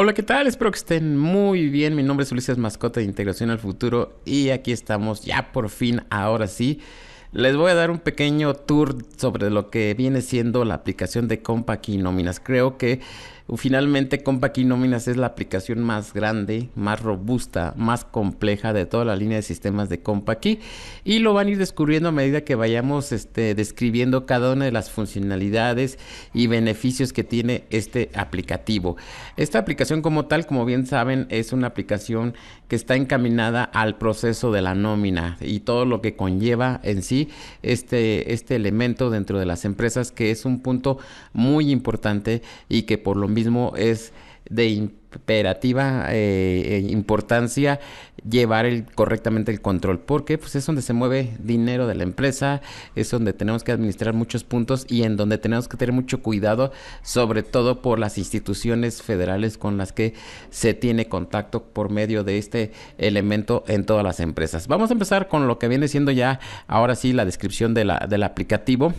Hola, ¿qué tal? Espero que estén muy bien. Mi nombre es Ulises, mascota de Integración al Futuro, y aquí estamos ya por fin, ahora sí. Les voy a dar un pequeño tour sobre lo que viene siendo la aplicación de Compaq Nóminas. Creo que finalmente Compaq Nóminas es la aplicación más grande, más robusta, más compleja de toda la línea de sistemas de Compaq, y lo van a ir descubriendo a medida que vayamos describiendo cada una de las funcionalidades y beneficios que tiene este aplicativo. Esta aplicación como tal, como bien saben, es una aplicación que está encaminada al proceso de la nómina y todo lo que conlleva en sí este elemento dentro de las empresas, que es un punto muy importante y que por lo mismo es de imperativa importancia llevar correctamente el control, porque pues es donde se mueve dinero de la empresa, es donde tenemos que administrar muchos puntos y en donde tenemos que tener mucho cuidado, sobre todo por las instituciones federales con las que se tiene contacto por medio de este elemento en todas las empresas. Vamos a empezar con lo que viene siendo ya ahora sí la descripción del aplicativo.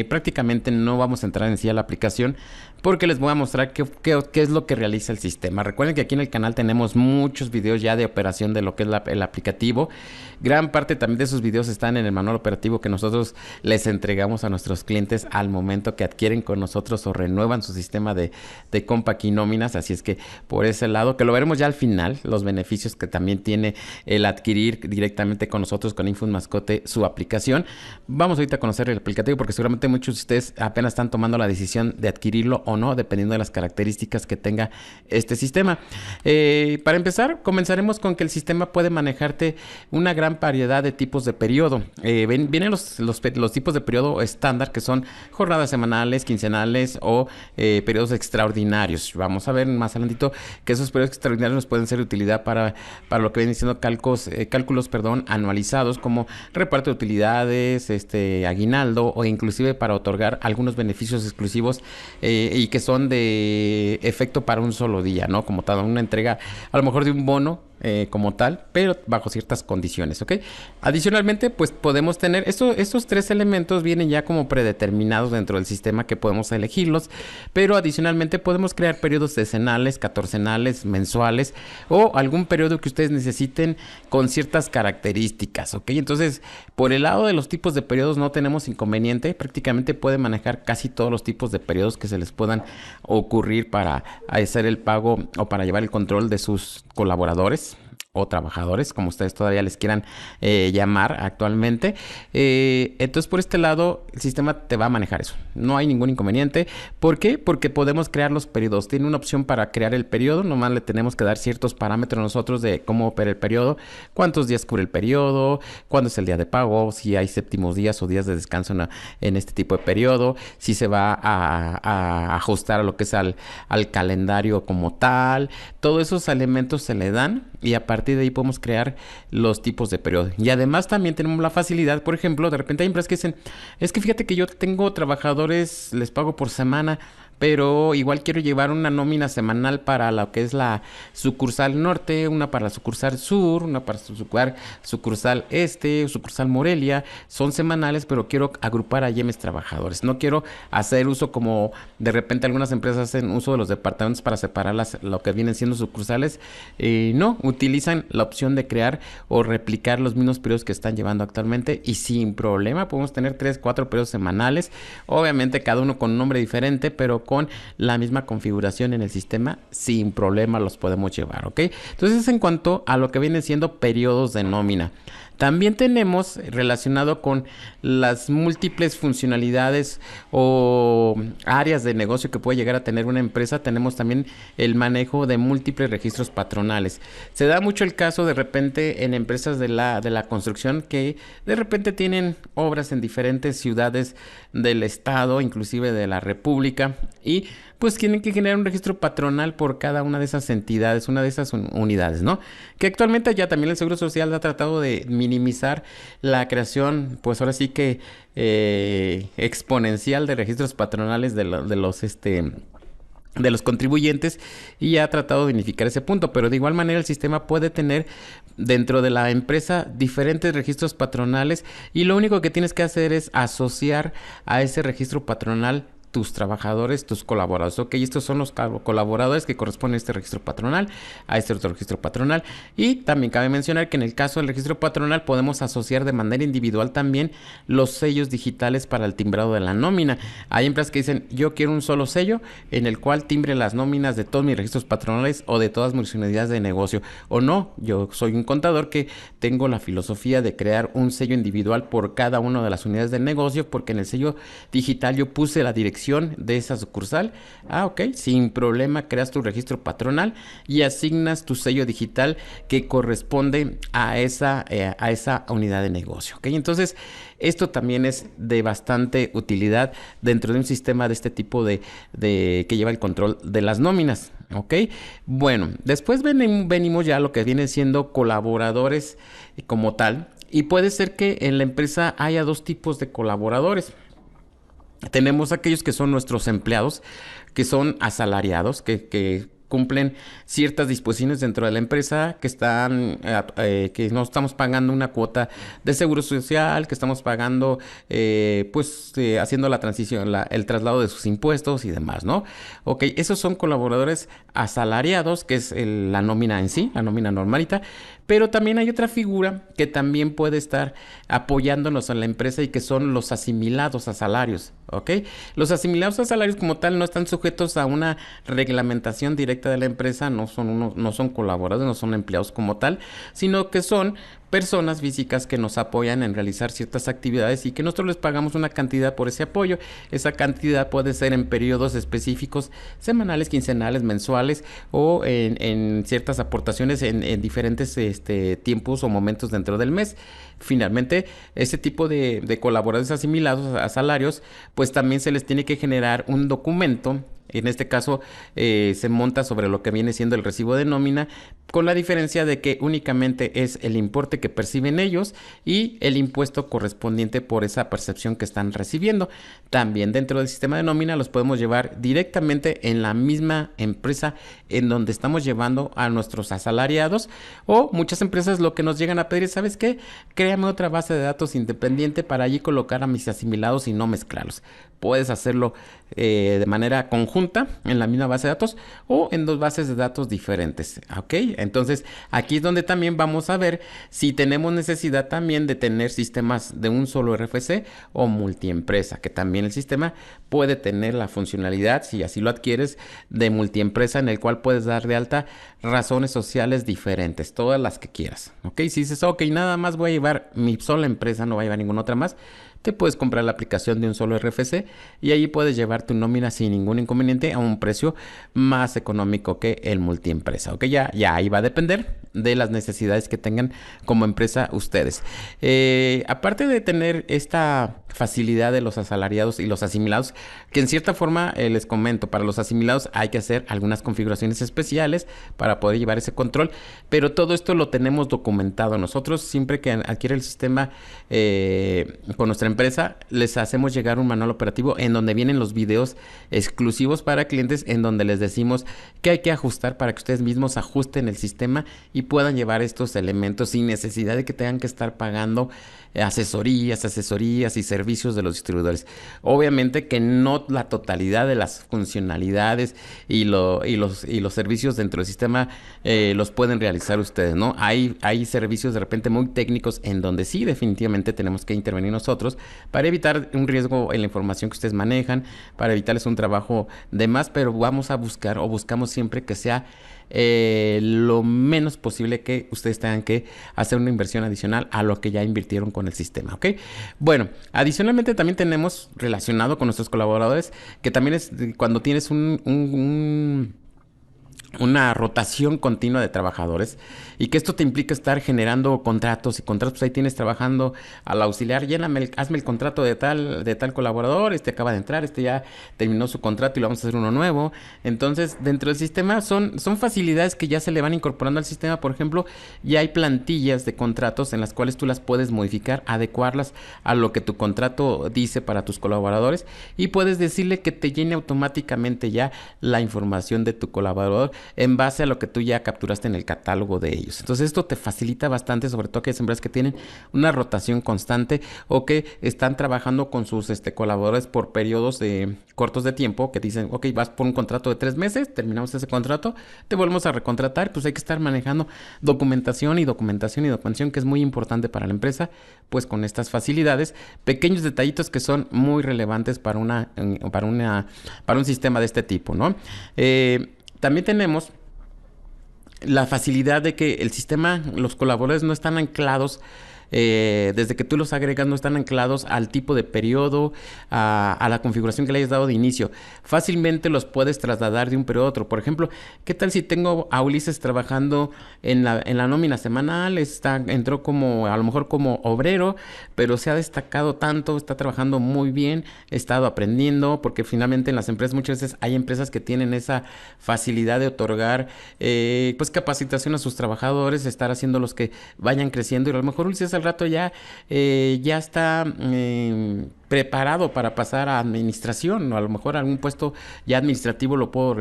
Prácticamente no vamos a entrar en sí a la aplicación, porque les voy a mostrar qué es lo que realiza el sistema. Recuerden que aquí en el canal tenemos muchos videos ya de operación de lo que es el aplicativo. Gran parte también de esos videos están en el manual operativo que nosotros les entregamos a nuestros clientes al momento que adquieren con nosotros o renuevan su sistema de Compaq Nóminas. Así es que por ese lado, que lo veremos ya al final, los beneficios que también tiene el adquirir directamente con nosotros, con Info Mascote, su aplicación. Vamos ahorita a conocer el aplicativo, porque seguramente muchos de ustedes apenas están tomando la decisión de adquirirlo o no, dependiendo de las características que tenga este sistema. Para empezar, comenzaremos con que el sistema puede manejarte una gran variedad de tipos de periodo. Vienen los tipos de periodo estándar, que son jornadas semanales, quincenales o periodos extraordinarios. Vamos a ver más adelantito que esos periodos extraordinarios nos pueden ser de utilidad para lo que vienen siendo cálculos anualizados, como reparto de utilidades, aguinaldo, o inclusive para otorgar algunos beneficios exclusivos y que son de efecto para un solo día, ¿no? Como tal, una entrega a lo mejor de un bono como tal, pero bajo ciertas condiciones, ¿ok? Adicionalmente, pues podemos tener estos tres elementos vienen ya como predeterminados dentro del sistema, que podemos elegirlos, pero adicionalmente podemos crear periodos decenales, catorcenales, mensuales o algún periodo que ustedes necesiten con ciertas características, ¿ok? Entonces, por el lado de los tipos de periodos no tenemos inconveniente, prácticamente puede manejar casi todos los tipos de periodos que se les puedan ocurrir para hacer el pago o para llevar el control de sus colaboradores o trabajadores, como ustedes todavía les quieran llamar actualmente. Entonces, por este lado, el sistema te va a manejar eso. No hay ningún inconveniente. ¿Por qué? Porque podemos crear los periodos. Tiene una opción para crear el periodo. Nomás le tenemos que dar ciertos parámetros nosotros de cómo opera el periodo, cuántos días cubre el periodo, cuándo es el día de pago, si hay séptimos días o días de descanso en este tipo de periodo, si se va a ajustar a lo que es al calendario como tal. Todos esos elementos se le dan y a partir de ahí podemos crear los tipos de periodo. Y además también tenemos la facilidad, por ejemplo, de repente hay empresas que dicen, es que fíjate que yo tengo trabajadores, les pago por semana, pero igual quiero llevar una nómina semanal para lo que es la sucursal norte, una para la sucursal sur, una para sucursal este, sucursal Morelia. Son semanales, pero quiero agrupar a mis trabajadores. No quiero hacer uso, como de repente algunas empresas hacen uso de los departamentos para separar lo que vienen siendo sucursales. No, utilizan la opción de crear o replicar los mismos periodos que están llevando actualmente, y sin problema podemos tener 3, 4 periodos semanales, obviamente cada uno con un nombre diferente, pero con la misma configuración en el sistema, sin problema los podemos llevar, ¿ok? Entonces, es en cuanto a lo que vienen siendo periodos de nómina. También tenemos relacionado con las múltiples funcionalidades o áreas de negocio que puede llegar a tener una empresa. Tenemos también el manejo de múltiples registros patronales. Se da mucho el caso de repente en empresas de la construcción, que de repente tienen obras en diferentes ciudades del estado, inclusive de la república, y pues tienen que generar un registro patronal por cada una de esas entidades, una de esas unidades, ¿no? Que actualmente ya también el Seguro Social ha tratado de minimizar la creación, pues ahora sí que exponencial de registros patronales de los contribuyentes, y ha tratado de unificar ese punto, pero de igual manera el sistema puede tener dentro de la empresa diferentes registros patronales, y lo único que tienes que hacer es asociar a ese registro patronal tus trabajadores, tus colaboradores. Ok, estos son los colaboradores que corresponden a este registro patronal, a este otro registro patronal. Y también cabe mencionar que en el caso del registro patronal podemos asociar de manera individual también los sellos digitales para el timbrado de la nómina. Hay empresas que dicen, yo quiero un solo sello en el cual timbre las nóminas de todos mis registros patronales o de todas mis unidades de negocio. O no, yo soy un contador que tengo la filosofía de crear un sello individual por cada una de las unidades del negocio, porque en el sello digital yo puse la dirección de esa sucursal. Ok, sin problema creas tu registro patronal y asignas tu sello digital que corresponde a esa unidad de negocio. Ok, entonces esto también es de bastante utilidad dentro de un sistema de este tipo de que lleva el control de las nóminas. Ok, bueno, después venimos ya a lo que viene siendo colaboradores como tal, y puede ser que en la empresa haya dos tipos de colaboradores. Tenemos aquellos que son nuestros empleados, que son asalariados, que cumplen ciertas disposiciones dentro de la empresa, que están, que no estamos pagando una cuota de seguro social, que estamos pagando, haciendo la transición, el traslado de sus impuestos y demás, ¿no? Ok, esos son colaboradores asalariados, que es la nómina en sí, la nómina normalita. Pero también hay otra figura que también puede estar apoyándonos en la empresa y que son los asimilados a salarios, ¿ok? Los asimilados a salarios como tal no están sujetos a una reglamentación directa de la empresa, no son colaboradores, no son empleados como tal, sino que son personas físicas que nos apoyan en realizar ciertas actividades y que nosotros les pagamos una cantidad por ese apoyo. Esa cantidad puede ser en periodos específicos, semanales, quincenales, mensuales, o en ciertas aportaciones en diferentes tiempos o momentos dentro del mes. Finalmente, ese tipo de colaboradores asimilados a salarios, pues también se les tiene que generar un documento. En este caso se monta sobre lo que viene siendo el recibo de nómina, con la diferencia de que únicamente es el importe que perciben ellos y el impuesto correspondiente por esa percepción que están recibiendo. También dentro del sistema de nómina los podemos llevar directamente en la misma empresa en donde estamos llevando a nuestros asalariados, o muchas empresas lo que nos llegan a pedir es, ¿sabes qué? Créame otra base de datos independiente para allí colocar a mis asimilados y no mezclarlos. Puedes hacerlo de manera conjunta en la misma base de datos o en dos bases de datos diferentes. ¿Ok? Entonces aquí es donde también vamos a ver si tenemos necesidad también de tener sistemas de un solo RFC o multiempresa, que también el sistema puede tener la funcionalidad, si así lo adquieres, de multiempresa, en el cual puedes dar de alta razones sociales diferentes, todas las que quieras. ¿Ok? Si dices, ok, nada más voy a llevar mi sola empresa, no voy a llevar ninguna otra más, te puedes comprar la aplicación de un solo RFC y ahí puedes llevar tu nómina sin ningún inconveniente a un precio más económico que el multiempresa. Ok, ya ahí va a depender de las necesidades que tengan como empresa ustedes. Aparte de tener esta facilidad de los asalariados y los asimilados, que en cierta forma les comento, para los asimilados hay que hacer algunas configuraciones especiales para poder llevar ese control, pero todo esto lo tenemos documentado. Nosotros siempre que adquiere el sistema con nuestra empresa, les hacemos llegar un manual operativo en donde vienen los videos exclusivos para clientes, en donde les decimos qué hay que ajustar para que ustedes mismos ajusten el sistema y puedan llevar estos elementos sin necesidad de que tengan que estar pagando asesorías y servicios de los distribuidores. Obviamente que no la totalidad de las funcionalidades y los servicios dentro del sistema los pueden realizar ustedes, ¿no? Hay servicios de repente muy técnicos en donde sí definitivamente tenemos que intervenir nosotros para evitar un riesgo en la información que ustedes manejan, para evitarles un trabajo de más, pero vamos a buscar o buscamos siempre que sea lo menos posible que ustedes tengan que hacer una inversión adicional a lo que ya invirtieron con el sistema, ¿ok? Bueno, adicionalmente también tenemos relacionado con nuestros colaboradores, que también es cuando tienes una rotación continua de trabajadores y que esto te implica estar generando contratos, pues ahí tienes trabajando al auxiliar, hazme el contrato de tal colaborador, acaba de entrar, ya terminó su contrato y lo vamos a hacer uno nuevo. Entonces, dentro del sistema son facilidades que ya se le van incorporando al sistema. Por ejemplo, ya hay plantillas de contratos en las cuales tú las puedes modificar, adecuarlas a lo que tu contrato dice para tus colaboradores, y puedes decirle que te llene automáticamente ya la información de tu colaborador en base a lo que tú ya capturaste en el catálogo de ellos. Entonces esto te facilita bastante, sobre todo aquellas empresas que tienen una rotación constante o que están trabajando con sus colaboradores por periodos cortos de tiempo, que dicen, ok, vas por un contrato de 3 meses, terminamos ese contrato, te volvemos a recontratar, pues hay que estar manejando documentación y documentación y documentación, que es muy importante para la empresa, pues con estas facilidades, pequeños detallitos que son muy relevantes para un sistema de este tipo, ¿no? También tenemos la facilidad de que el sistema, los colaboradores no están anclados, desde que tú los agregas, no están anclados al tipo de periodo, a la configuración que le hayas dado de inicio. Fácilmente los puedes trasladar de un periodo a otro. Por ejemplo, ¿qué tal si tengo a Ulises trabajando en la nómina semanal? Entró a lo mejor como obrero, pero se ha destacado tanto, está trabajando muy bien, ha estado aprendiendo, porque finalmente en las empresas muchas veces hay empresas que tienen esa facilidad de otorgar pues capacitación a sus trabajadores, estar haciendo los que vayan creciendo, y a lo mejor Ulises al rato ya está preparado para pasar a administración, o a lo mejor a algún puesto ya administrativo lo puedo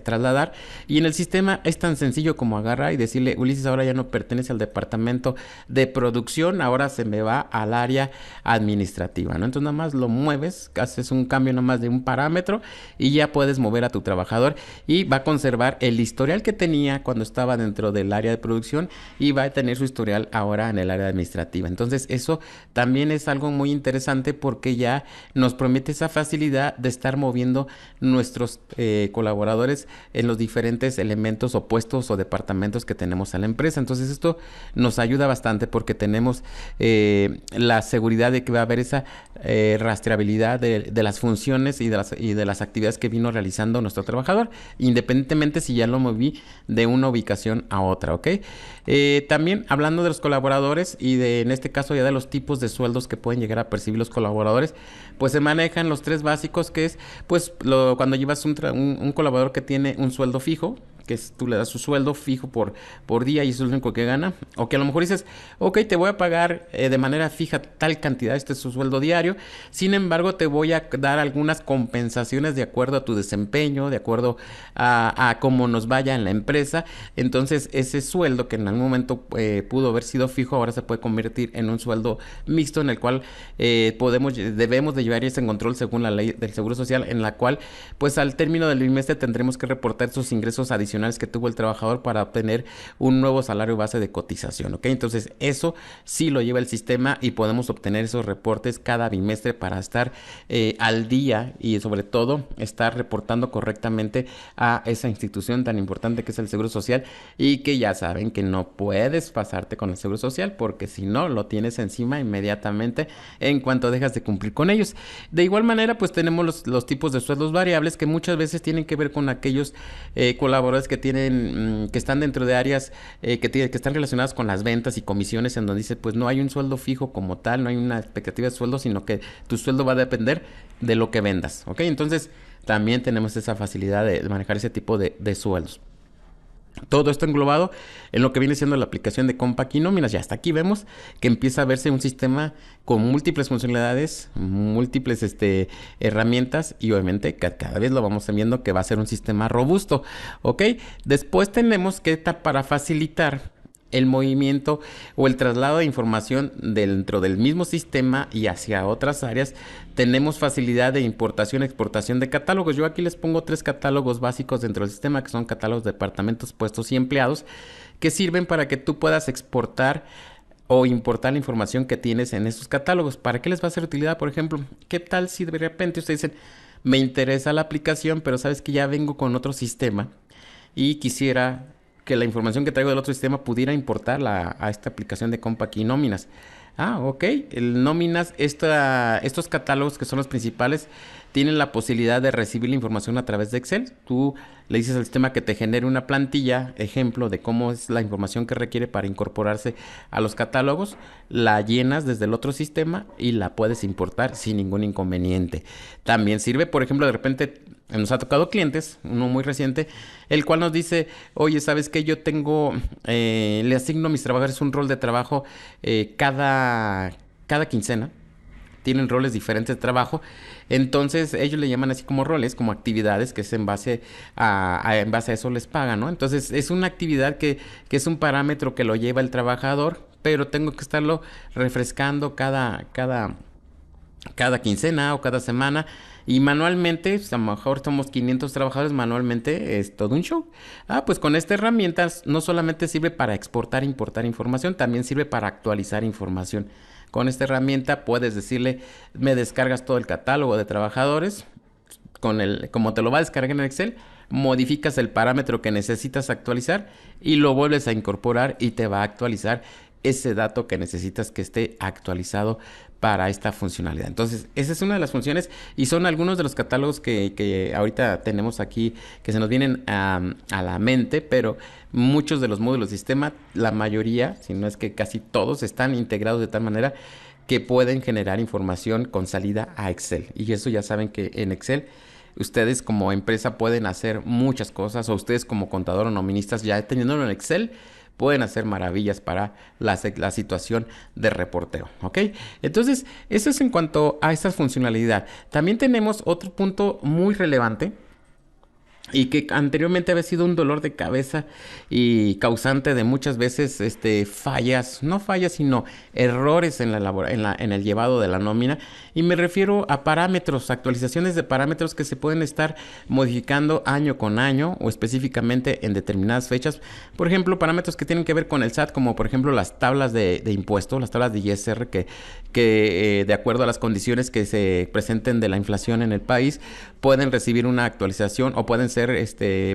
trasladar, y en el sistema es tan sencillo como agarrar y decirle, Ulises ahora ya no pertenece al departamento de producción, ahora se me va al área administrativa, ¿no? Entonces nada más lo mueves, haces un cambio nada más de un parámetro y ya puedes mover a tu trabajador, y va a conservar el historial que tenía cuando estaba dentro del área de producción, y va a tener su historial ahora en el área administrativa. Entonces eso también es algo muy interesante, porque ya nos promete esa facilidad de estar moviendo nuestros colaboradores en los diferentes elementos o puestos o departamentos que tenemos en la empresa. Entonces esto nos ayuda bastante, porque tenemos la seguridad de que va a haber esa rastreabilidad de las funciones y de las actividades que vino realizando nuestro trabajador, independientemente si ya lo moví de una ubicación a otra, ¿ok? También hablando de los colaboradores y en este caso ya de los tipos de sueldos que pueden llegar a percibir los colaboradores, pues se manejan los 3 básicos, que es pues cuando llevas un colaborador que tiene un sueldo fijo, que tú le das su sueldo fijo por día y eso es lo único que gana, o que a lo mejor dices, ok, te voy a pagar de manera fija tal cantidad, este es su sueldo diario, sin embargo te voy a dar algunas compensaciones de acuerdo a tu desempeño, de acuerdo a cómo nos vaya en la empresa. Entonces ese sueldo que en algún momento pudo haber sido fijo, ahora se puede convertir en un sueldo mixto, en el cual debemos de llevar ese control según la ley del Seguro Social, en la cual pues al término del bimestre tendremos que reportar sus ingresos adicionales que tuvo el trabajador para obtener un nuevo salario base de cotización, ¿ok? Entonces eso sí lo lleva el sistema y podemos obtener esos reportes cada bimestre para estar al día y sobre todo estar reportando correctamente a esa institución tan importante que es el Seguro Social, y que ya saben que no puedes pasarte con el Seguro Social, porque si no lo tienes encima inmediatamente en cuanto dejas de cumplir con ellos. De igual manera pues tenemos los tipos de sueldos variables, que muchas veces tienen que ver con aquellos colaboradores que están dentro de áreas que están relacionadas con las ventas y comisiones, en donde dice pues no hay un sueldo fijo como tal, no hay una expectativa de sueldo, sino que tu sueldo va a depender de lo que vendas, ¿ok? Entonces también tenemos esa facilidad de manejar ese tipo de sueldos. Todo esto englobado en lo que viene siendo la aplicación de Compact y Nóminas. Ya hasta aquí vemos que empieza a verse un sistema con múltiples funcionalidades, múltiples herramientas, y obviamente cada vez lo vamos viendo que va a ser un sistema robusto, ¿ok? Después tenemos que para facilitar el movimiento o el traslado de información dentro del mismo sistema y hacia otras áreas, tenemos facilidad de importación y exportación de catálogos. Yo aquí les pongo 3 catálogos básicos dentro del sistema, que son catálogos de departamentos, puestos y empleados, que sirven para que tú puedas exportar o importar la información que tienes en esos catálogos. ¿Para qué les va a ser utilidad? Por ejemplo, ¿qué tal si de repente ustedes dicen, me interesa la aplicación, pero sabes que ya vengo con otro sistema y quisiera que la información que traigo del otro sistema pudiera importarla a esta aplicación de Compact y Nóminas? Ah, ok. El Nóminas, estos catálogos que son los principales, tienen la posibilidad de recibir la información a través de Excel. Tú le dices al sistema que te genere una plantilla, ejemplo de cómo es la información que requiere para incorporarse a los catálogos, la llenas desde el otro sistema y la puedes importar sin ningún inconveniente. También sirve, por ejemplo, de repente nos ha tocado clientes, uno muy reciente, el cual nos dice, oye, ¿sabes qué? Yo le asigno a mis trabajadores un rol de trabajo cada quincena. tienen roles diferentes de trabajo. Entonces ellos le llaman así como roles, como actividades, que es en base en base a eso les pagan, ¿no? Entonces es una actividad que es un parámetro que lo lleva el trabajador, pero tengo que estarlo refrescando cada quincena o cada semana. Y manualmente, pues, a lo mejor somos 500 trabajadores, manualmente es todo un show. Pues con esta herramienta no solamente sirve para exportar e importar información, también sirve para actualizar información. Con esta herramienta puedes decirle, me descargas todo el catálogo de trabajadores, como te lo va a descargar en Excel, modificas el parámetro que necesitas actualizar y lo vuelves a incorporar y te va a actualizar ese dato que necesitas que esté actualizado para esta funcionalidad. Entonces, esa es una de las funciones y son algunos de los catálogos que ahorita tenemos aquí que se nos vienen a la mente, pero muchos de los módulos de sistema, la mayoría, si no es que casi todos, están integrados de tal manera que pueden generar información con salida a Excel. Y eso ya saben que en Excel ustedes como empresa pueden hacer muchas cosas, o ustedes como contador o noministas ya teniéndolo en Excel pueden hacer maravillas para la situación de reporteo, ¿ok? Entonces, eso es en cuanto a esta funcionalidad. También tenemos otro punto muy relevante y que anteriormente había sido un dolor de cabeza y causante de muchas veces fallas, no fallas, sino errores en en el llevado de la nómina. Y me refiero a parámetros, actualizaciones de parámetros que se pueden estar modificando año con año o específicamente en determinadas fechas. Por ejemplo, parámetros que tienen que ver con el SAT, como por ejemplo las tablas de impuestos, las tablas de ISR que de acuerdo a las condiciones que se presenten de la inflación en el país, pueden recibir una actualización o pueden ser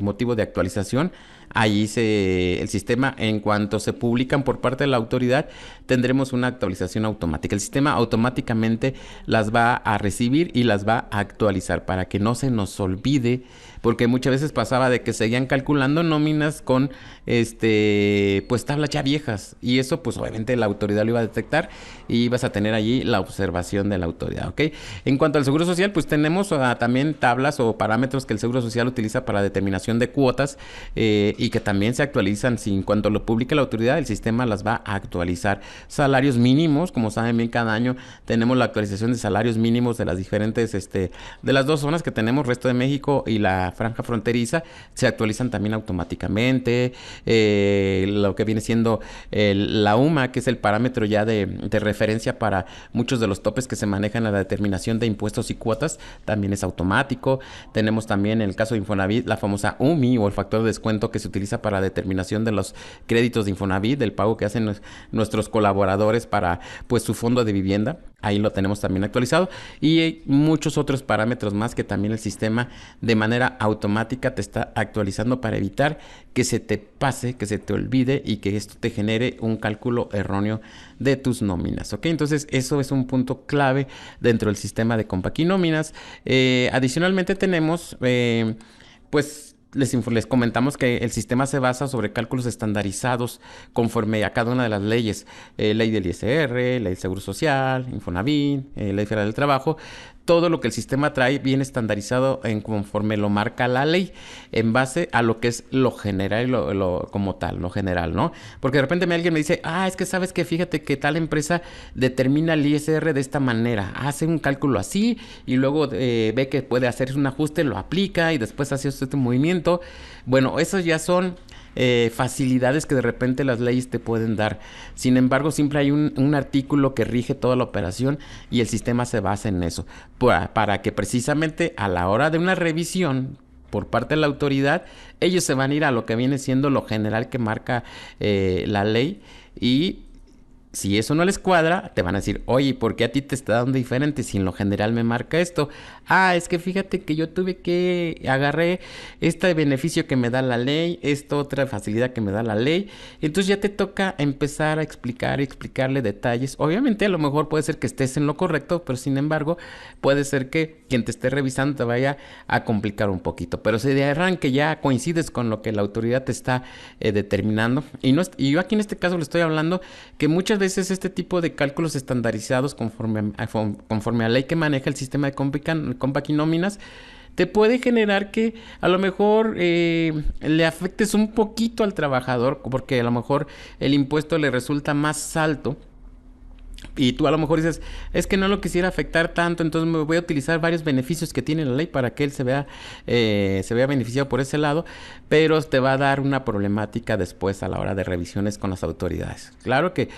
motivo de actualización. Allí el sistema, en cuanto se publican por parte de la autoridad, tendremos una actualización automática. El sistema automáticamente las va a recibir y las va a actualizar para que no se nos olvide, porque muchas veces pasaba de que seguían calculando nóminas con pues tablas ya viejas, y eso pues obviamente la autoridad lo iba a detectar y ibas a tener allí la observación de la autoridad, ¿ok? En cuanto al Seguro Social, pues tenemos también tablas o parámetros que el Seguro Social utiliza para determinación de cuotas, y que también se actualizan. Si en cuanto lo publique la autoridad, el sistema las va a actualizar. Salarios mínimos, como saben bien, cada año tenemos la actualización de salarios mínimos de las diferentes, de las dos zonas que tenemos, resto de México y la franja fronteriza, se actualizan también automáticamente. Lo que viene siendo la UMA, que es el parámetro ya de referencia para muchos de los topes que se manejan en la determinación de impuestos y cuotas, también es automático. Tenemos también en el caso de Infonavit la famosa UMI o el factor de descuento que se utiliza para la determinación de los créditos de Infonavit, del pago que hacen nuestros colaboradores para pues su fondo de vivienda. Ahí lo tenemos también actualizado, y hay muchos otros parámetros más que también el sistema de manera automática te está actualizando para evitar que se te pase, que se te olvide y que esto te genere un cálculo erróneo de tus nóminas, ¿ok? Entonces eso es un punto clave dentro del sistema de Compaquinóminas. Adicionalmente tenemos pues les comentamos que el sistema se basa sobre cálculos estandarizados conforme a cada una de las leyes. Ley del ISR, Ley del Seguro Social, Infonavit, Ley Federal del Trabajo. Todo lo que el sistema trae viene estandarizado conforme lo marca la ley, en base a lo que es lo general, como tal, lo general, ¿no? Porque de repente alguien me dice, es que sabes que fíjate que tal empresa determina el ISR de esta manera, hace un cálculo así y luego ve que puede hacer un ajuste, lo aplica y después hace este movimiento. Bueno, esos ya son facilidades que de repente las leyes te pueden dar. Sin embargo, siempre hay un artículo que rige toda la operación y el sistema se basa en eso, para que precisamente a la hora de una revisión por parte de la autoridad, ellos se van a ir a lo que viene siendo lo general que marca la ley, y si eso no les cuadra, te van a decir, oye, ¿por qué a ti te está dando diferente si en lo general me marca esto? Es que fíjate que yo agarré este beneficio que me da la ley, esta otra facilidad que me da la ley. Entonces ya te toca empezar a explicarle detalles. Obviamente a lo mejor puede ser que estés en lo correcto, pero sin embargo puede ser que quien te esté revisando te vaya a complicar un poquito. Pero si de arranque ya coincides con lo que la autoridad te está determinando, y yo aquí en este caso le estoy hablando que muchas veces este tipo de cálculos estandarizados conforme a ley que maneja el sistema de Compaquinóminas te puede generar que a lo mejor le afectes un poquito al trabajador, porque a lo mejor el impuesto le resulta más alto Y tú a lo mejor dices, es que no lo quisiera afectar tanto, entonces me voy a utilizar varios beneficios que tiene la ley para que él se vea beneficiado por ese lado, pero te va a dar una problemática después a la hora de revisiones con las autoridades. Claro que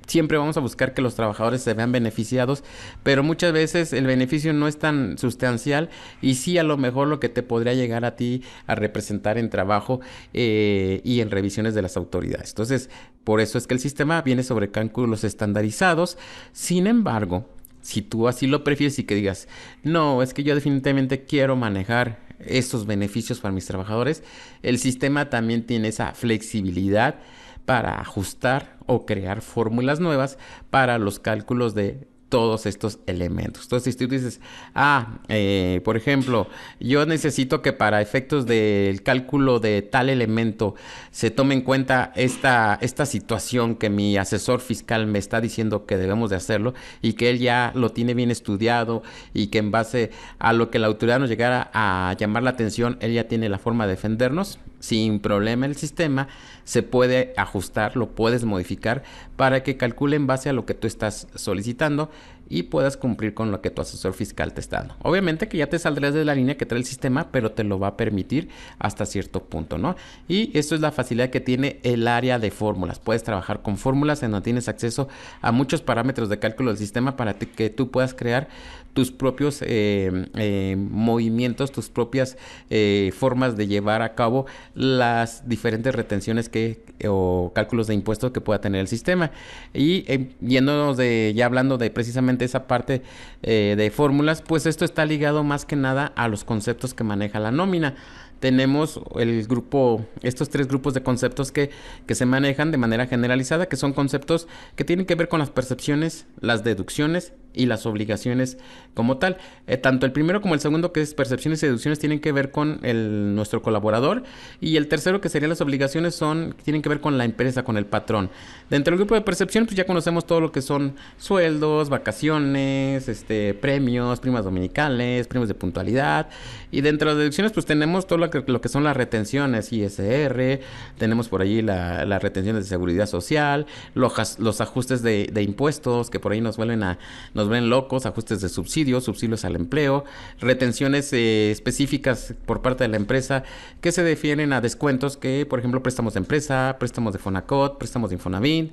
siempre vamos a buscar que los trabajadores se vean beneficiados, pero muchas veces el beneficio no es tan sustancial y sí a lo mejor lo que te podría llegar a ti a representar en trabajo y en revisiones de las autoridades. Entonces, por eso es que el sistema viene sobre cálculos estandarizados. Sin embargo, si tú así lo prefieres y que digas, no, es que yo definitivamente quiero manejar estos beneficios para mis trabajadores, el sistema también tiene esa flexibilidad para ajustar o crear fórmulas nuevas para los cálculos de todos estos elementos. Entonces, si tú dices, por ejemplo, yo necesito que para efectos del cálculo de tal elemento se tome en cuenta esta situación que mi asesor fiscal me está diciendo que debemos de hacerlo y que él ya lo tiene bien estudiado y que en base a lo que la autoridad nos llegara a llamar la atención, él ya tiene la forma de defendernos. Sin problema el sistema se puede ajustar, lo puedes modificar para que calcule en base a lo que tú estás solicitando y puedas cumplir con lo que tu asesor fiscal te está dando. Obviamente que ya te saldrás de la línea que trae el sistema, pero te lo va a permitir hasta cierto punto, ¿no? Y esto es la facilidad que tiene el área de fórmulas. Puedes trabajar con fórmulas en donde tienes acceso a muchos parámetros de cálculo del sistema para que tú puedas crear tus propios movimientos, tus propias formas de llevar a cabo las diferentes retenciones o cálculos de impuestos que pueda tener el sistema. Y yéndonos ya hablando de precisamente esa parte de fórmulas, pues esto está ligado más que nada a los conceptos que maneja la nómina. Tenemos estos tres grupos de conceptos que se manejan de manera generalizada, que son conceptos que tienen que ver con las percepciones, las deducciones y las obligaciones como tal. Tanto el primero como el segundo, que es percepciones y deducciones, tienen que ver con nuestro colaborador, y el tercero, que serían las obligaciones, tienen que ver con la empresa, con el patrón. Dentro del grupo de percepción, pues ya conocemos todo lo que son sueldos, vacaciones, premios, primas dominicales, premios de puntualidad, y dentro de las deducciones pues tenemos todo lo que son las retenciones, ISR, tenemos por allí las retenciones de seguridad social, los ajustes de impuestos que por ahí nos ven locos, ajustes de subsidios al empleo, retenciones específicas por parte de la empresa que se defieren a descuentos que, por ejemplo, préstamos de empresa, préstamos de Fonacot, préstamos de Infonavit,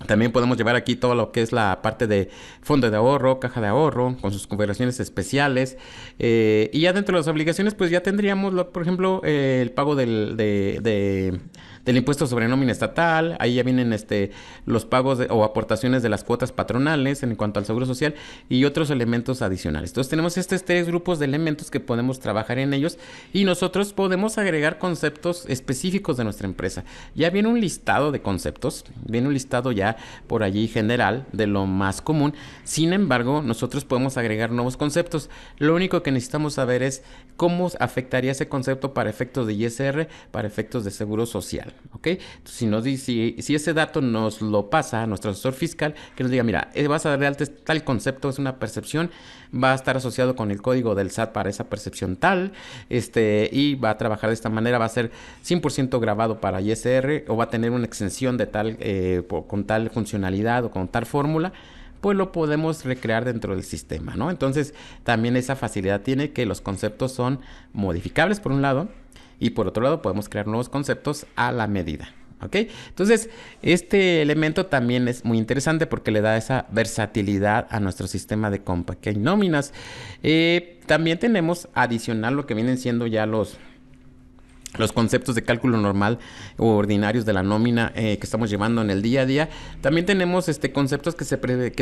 también podemos llevar aquí todo lo que es la parte de fondo de ahorro, caja de ahorro, con sus configuraciones especiales. Y ya dentro de las obligaciones, pues ya tendríamos, por ejemplo, el pago del impuesto sobre nómina estatal. Ahí ya vienen los pagos o aportaciones de las cuotas patronales en cuanto al seguro social y otros elementos adicionales. Entonces tenemos estos tres grupos de elementos que podemos trabajar en ellos, y nosotros podemos agregar conceptos específicos de nuestra empresa. Ya viene un listado de conceptos, viene un listado ya por allí general de lo más común. Sin embargo, nosotros podemos agregar nuevos conceptos. Lo único que necesitamos saber es cómo afectaría ese concepto para efectos de ISR, para efectos de seguro social, ¿ok? Entonces, si ese dato nos lo pasa a nuestro asesor fiscal, que nos diga, mira, vas a dar de alta tal concepto, es una percepción, va a estar asociado con el código del SAT para esa percepción tal, y va a trabajar de esta manera, va a ser 100% grabado para ISR, o va a tener una exención de con tal funcionalidad o con tal fórmula, pues lo podemos recrear dentro del sistema, ¿no? Entonces, también esa facilidad tiene que los conceptos son modificables por un lado, y por otro lado podemos crear nuevos conceptos a la medida, ¿ok? Entonces, este elemento también es muy interesante porque le da esa versatilidad a nuestro sistema de compact nóminas. También tenemos adicional lo que vienen siendo ya los conceptos de cálculo normal o ordinarios de la nómina que estamos llevando en el día a día. También tenemos conceptos que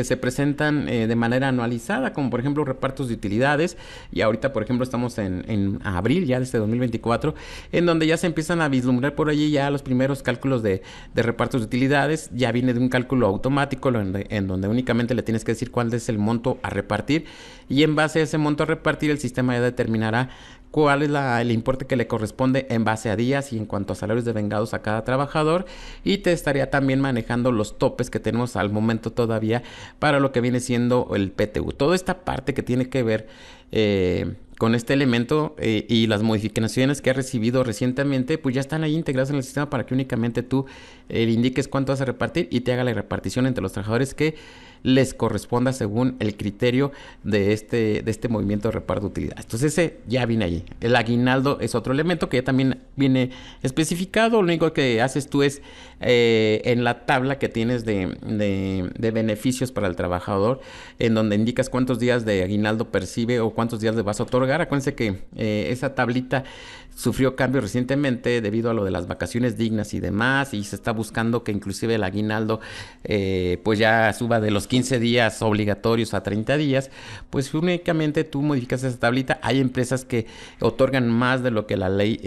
se presentan de manera anualizada, como por ejemplo repartos de utilidades, y ahorita por ejemplo estamos en abril ya de este 2024, en donde ya se empiezan a vislumbrar por allí ya los primeros cálculos de repartos de utilidades. Ya viene de un cálculo automático en donde únicamente le tienes que decir cuál es el monto a repartir, y en base a ese monto a repartir el sistema ya determinará cuál es el importe que le corresponde en base a días y en cuanto a salarios devengados a cada trabajador, y te estaría también manejando los topes que tenemos al momento todavía para lo que viene siendo el PTU. Toda esta parte que tiene que ver con este elemento y las modificaciones que ha recibido recientemente, pues ya están ahí integradas en el sistema para que únicamente tú le indiques cuánto vas a repartir y te haga la repartición entre los trabajadores que les corresponda según el criterio de este movimiento de reparto de utilidades. Entonces ese ya viene allí. El aguinaldo es otro elemento que ya también viene especificado. Lo único que haces tú es en la tabla que tienes de beneficios para el trabajador, en donde indicas cuántos días de aguinaldo percibe o cuántos días le vas a otorgar. Acuérdense que esa tablita sufrió cambios recientemente debido a lo de las vacaciones dignas y demás, y se está buscando que inclusive el aguinaldo pues ya suba de los 15 días obligatorios a 30 días. Pues únicamente tú modificas esa tablita. Hay empresas que otorgan más de lo que la ley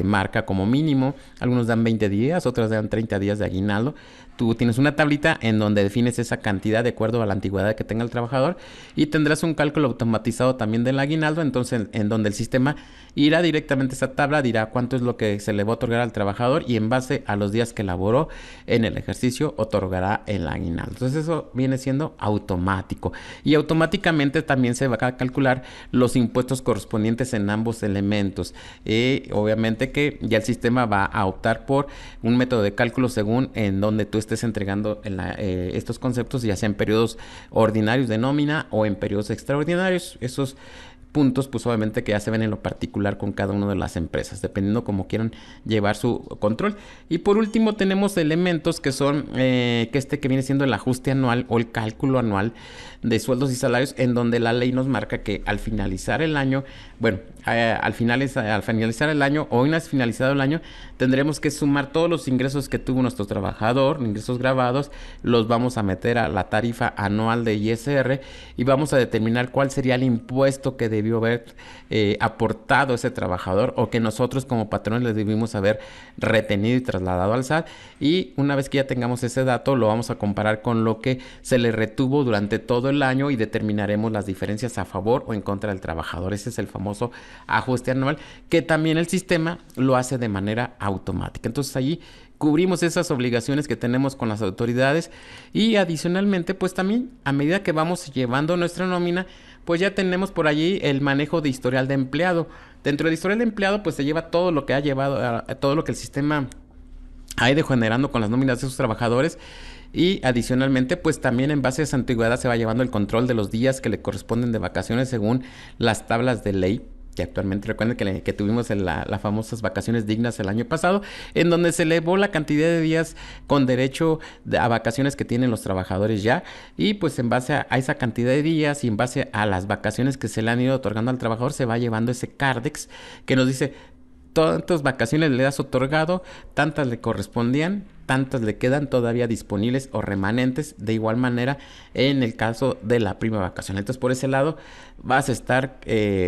marca como mínimo. Algunos dan 20 días, otros dan 30 días de aguinaldo. Tú tienes una tablita en donde defines esa cantidad de acuerdo a la antigüedad que tenga el trabajador y tendrás un cálculo automatizado también del aguinaldo, entonces en donde el sistema irá directamente a esa tabla, dirá cuánto es lo que se le va a otorgar al trabajador y en base a los días que laboró en el ejercicio otorgará el aguinaldo. Entonces eso viene siendo automático y automáticamente también se va a calcular los impuestos correspondientes en ambos elementos. Obviamente que ya el sistema va a optar por un método de cálculo según en donde tú estés entregando estos conceptos, ya sea en periodos ordinarios de nómina o en periodos extraordinarios. Esos puntos, pues obviamente que ya se ven en lo particular con cada una de las empresas, dependiendo cómo quieran llevar su control. Y por último tenemos elementos que son, que viene siendo el ajuste anual o el cálculo anual de sueldos y salarios, en donde la ley nos marca que al finalizar el año, bueno, al finalizar el año o una vez finalizado el año, tendremos que sumar todos los ingresos que tuvo nuestro trabajador, ingresos grabados, los vamos a meter a la tarifa anual de ISR y vamos a determinar cuál sería el impuesto que debió haber aportado ese trabajador o que nosotros como patrones le debimos haber retenido y trasladado al SAT. Y una vez que ya tengamos ese dato, lo vamos a comparar con lo que se le retuvo durante todo el año y determinaremos las diferencias a favor o en contra del trabajador. Ese es el famoso ajuste anual, que también el sistema lo hace de manera automática. Entonces allí cubrimos esas obligaciones que tenemos con las autoridades y adicionalmente pues también a medida que vamos llevando nuestra nómina, pues ya tenemos por allí el manejo de historial de empleado. Dentro del historial de empleado pues se lleva todo lo que ha llevado, todo lo que el sistema ha ido generando con las nóminas de esos trabajadores. Y adicionalmente, pues también en base a esa antigüedad se va llevando el control de los días que le corresponden de vacaciones según las tablas de ley, que actualmente recuerden que tuvimos las famosas vacaciones dignas el año pasado, en donde se elevó la cantidad de días con derecho a vacaciones que tienen los trabajadores ya, y pues en base a esa cantidad de días y en base a las vacaciones que se le han ido otorgando al trabajador, se va llevando ese Cardex que nos dice tantas vacaciones le has otorgado, tantas le correspondían, tantas le quedan todavía disponibles o remanentes, de igual manera en el caso de la prima vacacional. Entonces por ese lado vas a estar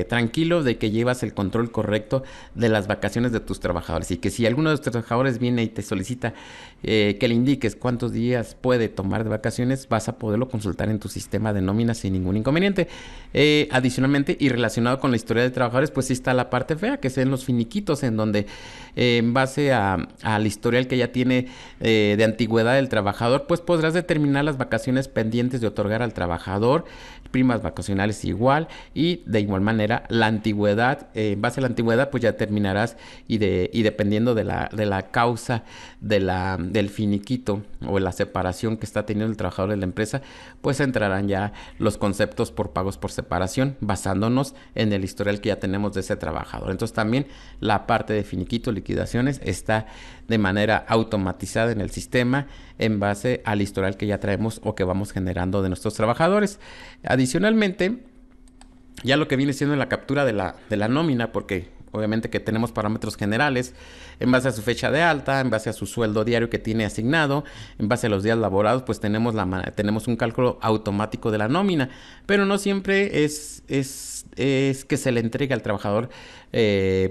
tranquilo de que llevas el control correcto de las vacaciones de tus trabajadores y que si alguno de tus trabajadores viene y te solicita que le indiques cuántos días puede tomar de vacaciones, vas a poderlo consultar en tu sistema de nómina sin ningún inconveniente. Adicionalmente y relacionado con la historia de trabajadores, pues sí está la parte fea, que son los finiquitos, en donde en base al historial que ya tiene de antigüedad del trabajador, pues podrás determinar las vacaciones pendientes de otorgar al trabajador, primas vacacionales igual, y de igual manera la antigüedad, en base a la antigüedad pues ya determinarás y dependiendo de la causa del finiquito o la separación que está teniendo el trabajador de la empresa, pues entrarán ya los conceptos por pagos por separación basándonos en el historial que ya tenemos de ese trabajador. Entonces también la parte de finiquito, liquidaciones, está de manera automatizada en el sistema en base al historial que ya traemos o que vamos generando de nuestros trabajadores. Adicionalmente, ya lo que viene siendo la captura de la nómina, porque obviamente que tenemos parámetros generales en base a su fecha de alta, en base a su sueldo diario que tiene asignado, en base a los días laborados, pues tenemos un cálculo automático de la nómina, pero no siempre es que se le entregue al trabajador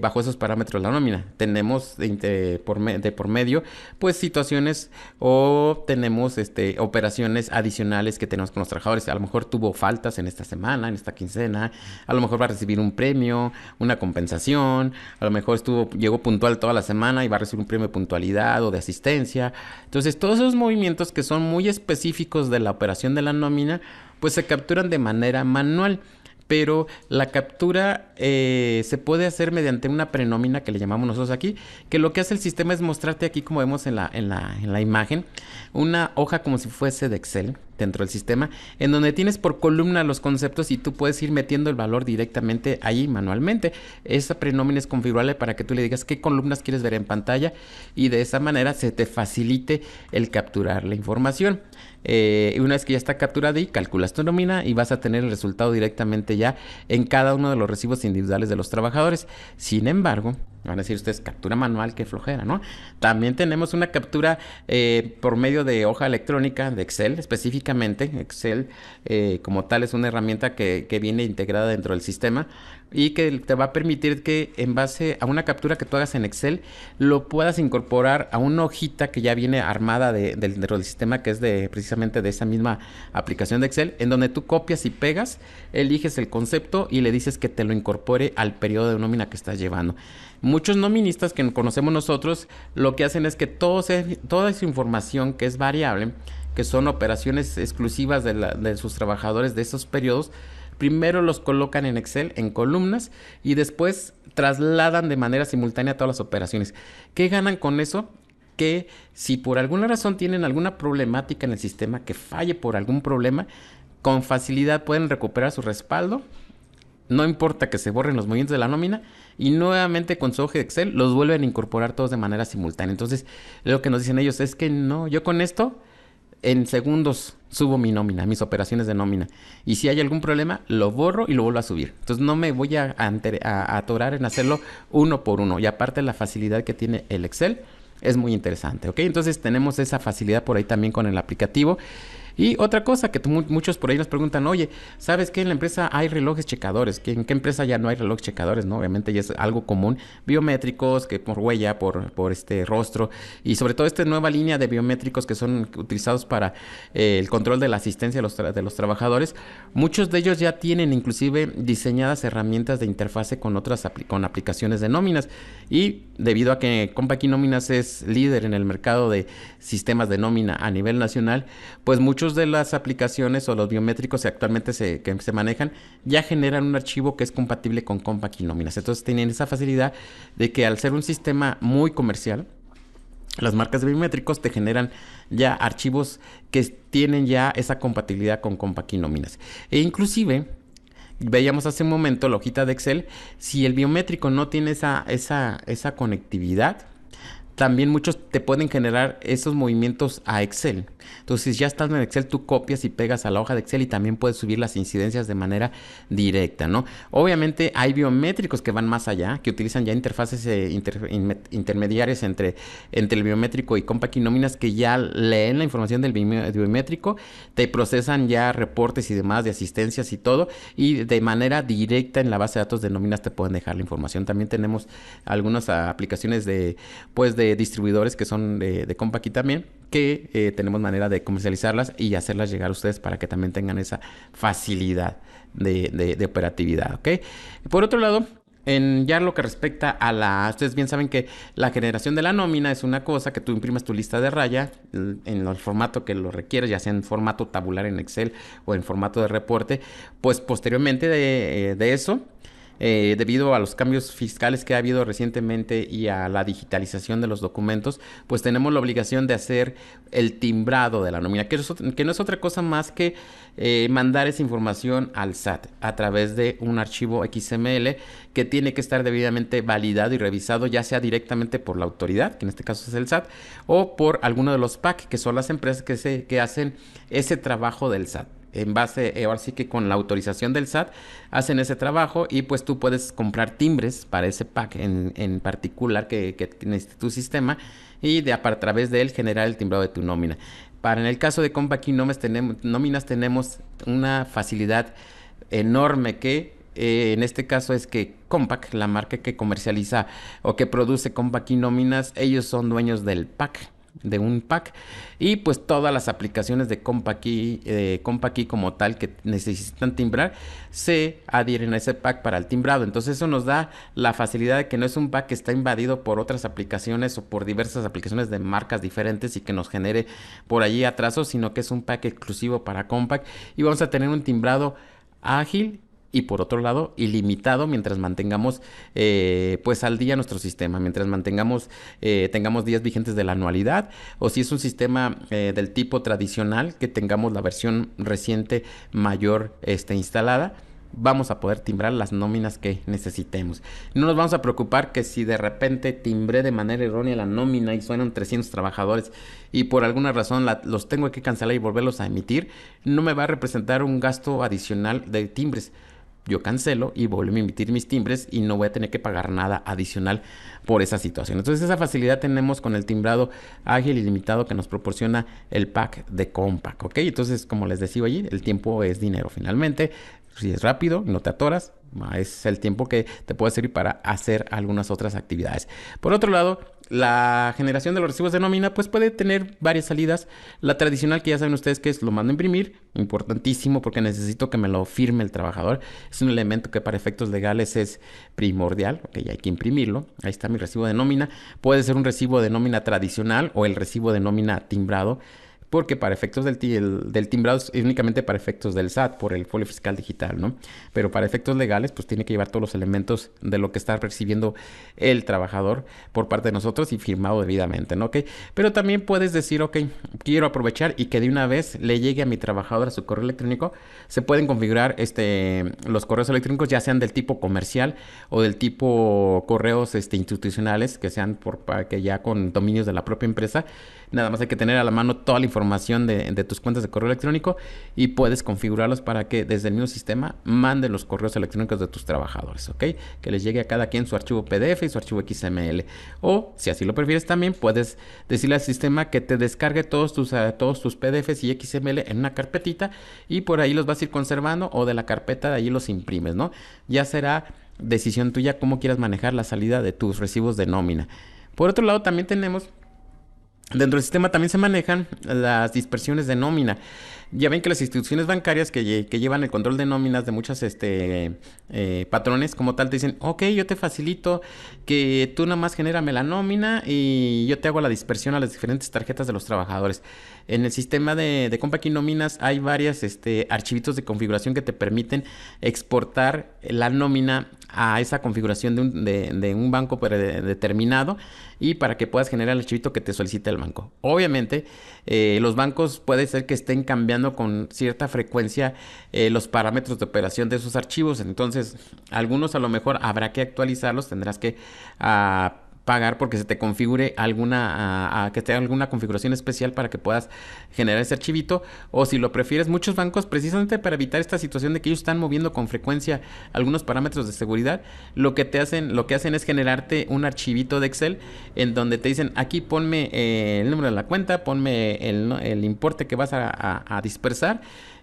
bajo esos parámetros la nómina. Tenemos de por medio pues situaciones o tenemos operaciones adicionales que tenemos con los trabajadores. A lo mejor tuvo faltas en esta semana, en esta quincena, a lo mejor va a recibir un premio, una compensación, a lo mejor llegó puntual toda la semana y va a recibir un premio de puntualidad o de asistencia. Entonces todos esos movimientos que son muy específicos de la operación de la nómina pues se capturan de manera manual. pero la captura se puede hacer mediante una prenómina que le llamamos nosotros aquí, que lo que hace el sistema es mostrarte aquí, como vemos en la imagen, una hoja como si fuese de Excel dentro del sistema, en donde tienes por columna los conceptos y tú puedes ir metiendo el valor directamente ahí manualmente. Esa prenómina es configurable para que tú le digas qué columnas quieres ver en pantalla y de esa manera se te facilite el capturar la información. Una vez que ya está capturada y calculas tu nómina y vas a tener el resultado directamente ya en cada uno de los recibos individuales de los trabajadores. Sin embargo, van a decir ustedes, captura manual, qué flojera, ¿no? También tenemos una captura por medio de hoja electrónica de Excel, específicamente. Excel como tal es una herramienta que viene integrada dentro del sistema y que te va a permitir que en base a una captura que tú hagas en Excel, lo puedas incorporar a una hojita que ya viene armada dentro del sistema, que es precisamente de esa misma aplicación de Excel, en donde tú copias y pegas, eliges el concepto y le dices que te lo incorpore al periodo de nómina que estás llevando. Muchos noministas que conocemos nosotros lo que hacen es que toda esa información que es variable, que son operaciones exclusivas de sus trabajadores de esos periodos, primero los colocan en Excel en columnas y después trasladan de manera simultánea todas las operaciones. ¿Qué ganan con eso? Que si por alguna razón tienen alguna problemática en el sistema, que falle por algún problema, con facilidad pueden recuperar su respaldo. No importa que se borren los movimientos de la nómina y nuevamente con su hoja de Excel los vuelven a incorporar todos de manera simultánea. Entonces, lo que nos dicen ellos es que no, yo con esto en segundos subo mi nómina, mis operaciones de nómina. Y si hay algún problema, lo borro y lo vuelvo a subir. Entonces, no me voy a atorar en hacerlo uno por uno. Y aparte, la facilidad que tiene el Excel es muy interesante, ¿ok? Entonces, tenemos esa facilidad por ahí también con el aplicativo. Y otra cosa que muchos por ahí nos preguntan, oye, ¿sabes qué? En la empresa hay relojes checadores. ¿En qué empresa ya no hay relojes checadores, no? Obviamente ya es algo común. Biométricos, que por huella, por este rostro. Y sobre todo esta nueva línea de biométricos que son utilizados para el control de la asistencia de los trabajadores. Muchos de ellos ya tienen inclusive diseñadas herramientas de interfase con con aplicaciones de nóminas. Y debido a que Compaq Nóminas es líder en el mercado de sistemas de nómina a nivel nacional, pues muchos de las aplicaciones o los biométricos que actualmente se manejan ya generan un archivo que es compatible con Compaq Nóminas. Entonces tienen esa facilidad de que al ser un sistema muy comercial, las marcas de biométricos te generan ya archivos que tienen ya esa compatibilidad con Compaq Nóminas. E inclusive veíamos hace un momento la hojita de Excel, si el biométrico no tiene esa conectividad, también muchos te pueden generar esos movimientos a Excel. Entonces, ya estando en Excel, tú copias y pegas a la hoja de Excel y también puedes subir las incidencias de manera directa, ¿no? Obviamente hay biométricos que van más allá, que utilizan ya interfaces intermediarias entre el biométrico y Compaq Nóminas, que ya leen la información del biométrico, te procesan ya reportes y demás de asistencias y todo, y de manera directa en la base de datos de nóminas te pueden dejar la información. También tenemos algunas aplicaciones de distribuidores que son de Compaq también, que tenemos manera de comercializarlas y hacerlas llegar a ustedes para que también tengan esa facilidad de operatividad, ¿ok? Por otro lado, en ya lo que respecta a ustedes bien saben que la generación de la nómina es una cosa que tú imprimes tu lista de raya en el formato que lo requieres, ya sea en formato tabular en Excel o en formato de reporte. Pues posteriormente de eso, debido a los cambios fiscales que ha habido recientemente y a la digitalización de los documentos, pues tenemos la obligación de hacer el timbrado de la nómina, que no es otra cosa más que mandar esa información al SAT a través de un archivo XML que tiene que estar debidamente validado y revisado, ya sea directamente por la autoridad, que en este caso es el SAT, o por alguno de los PAC, que son las empresas que hacen ese trabajo del SAT. En base, ahora sí que con la autorización del SAT, hacen ese trabajo y pues tú puedes comprar timbres para ese pack en particular que necesite tu sistema y a través de él generar el timbrado de tu nómina. En el caso de Compaq Nóminas tenemos una facilidad enorme que en este caso es que Compaq, la marca que comercializa o que produce Compaq Nóminas, ellos son dueños del pack, de un pack, y pues todas las aplicaciones de Compaq como tal que necesitan timbrar se adhieren a ese pack para el timbrado. Entonces eso nos da la facilidad de que no es un pack que está invadido por otras aplicaciones o por diversas aplicaciones de marcas diferentes y que nos genere por allí atrasos, sino que es un pack exclusivo para Compaq y vamos a tener un timbrado ágil y por otro lado ilimitado mientras mantengamos pues al día nuestro sistema, mientras tengamos días vigentes de la anualidad, o si es un sistema del tipo tradicional que tengamos la versión reciente mayor instalada, vamos a poder timbrar las nóminas que necesitemos. No nos vamos a preocupar que si de repente timbré de manera errónea la nómina y suenan 300 trabajadores y por alguna razón los tengo que cancelar y volverlos a emitir, no me va a representar un gasto adicional de timbres. Yo cancelo y vuelvo a emitir mis timbres y no voy a tener que pagar nada adicional por esa situación. Entonces esa facilidad tenemos con el timbrado ágil y limitado que nos proporciona el pack de Compaq, ¿ok? Entonces, como les decía allí, el tiempo es dinero finalmente. Si es rápido, no te atoras, es el tiempo que te puede servir para hacer algunas otras actividades. Por otro lado, la generación de los recibos de nómina pues puede tener varias salidas. La tradicional, que ya saben ustedes que es lo mando a imprimir, importantísimo porque necesito que me lo firme el trabajador. Es un elemento que para efectos legales es primordial, ok, hay que imprimirlo. Ahí está mi recibo de nómina. Puede ser un recibo de nómina tradicional o el recibo de nómina timbrado, porque para efectos del timbrado es únicamente para efectos del SAT, por el folio fiscal digital, ¿no? Pero para efectos legales, pues tiene que llevar todos los elementos de lo que está recibiendo el trabajador por parte de nosotros y firmado debidamente, ¿no? ¿Ok? Pero también puedes decir, ok, quiero aprovechar y que de una vez le llegue a mi trabajador a su correo electrónico. Se pueden configurar los correos electrónicos, ya sean del tipo comercial o del tipo correos institucionales, que sean que ya con dominios de la propia empresa. Nada más hay que tener a la mano toda la información de tus cuentas de correo electrónico y puedes configurarlos para que desde el mismo sistema manden los correos electrónicos de tus trabajadores, ¿ok? Que les llegue a cada quien su archivo PDF y su archivo XML. O, si así lo prefieres también, puedes decirle al sistema que te descargue todos tus PDFs y XML en una carpetita y por ahí los vas a ir conservando, o de la carpeta de ahí los imprimes, ¿no? Ya será decisión tuya cómo quieras manejar la salida de tus recibos de nómina. Por otro lado, también tenemos... Dentro del sistema también se manejan las dispersiones de nómina. Ya ven que las instituciones bancarias que llevan el control de nóminas de muchos patrones como tal te dicen, ok, yo te facilito que tú nada más genérame la nómina y yo te hago la dispersión a las diferentes tarjetas de los trabajadores. En el sistema de Compaq y Nóminas hay varias archivitos de configuración que te permiten exportar la nómina a esa configuración de un banco determinado y para que puedas generar el archivito que te solicita el banco. Obviamente, los bancos puede ser que estén cambiando con cierta frecuencia los parámetros de operación de esos archivos. Entonces, algunos a lo mejor habrá que actualizarlos, tendrás que pagar porque se te configure que te haga alguna configuración especial para que puedas generar ese archivito, o si lo prefieres, muchos bancos precisamente para evitar esta situación de que ellos están moviendo con frecuencia algunos parámetros de seguridad, lo que hacen es generarte un archivito de Excel en donde te dicen, aquí ponme el número de la cuenta, ponme el importe que vas a dispersar.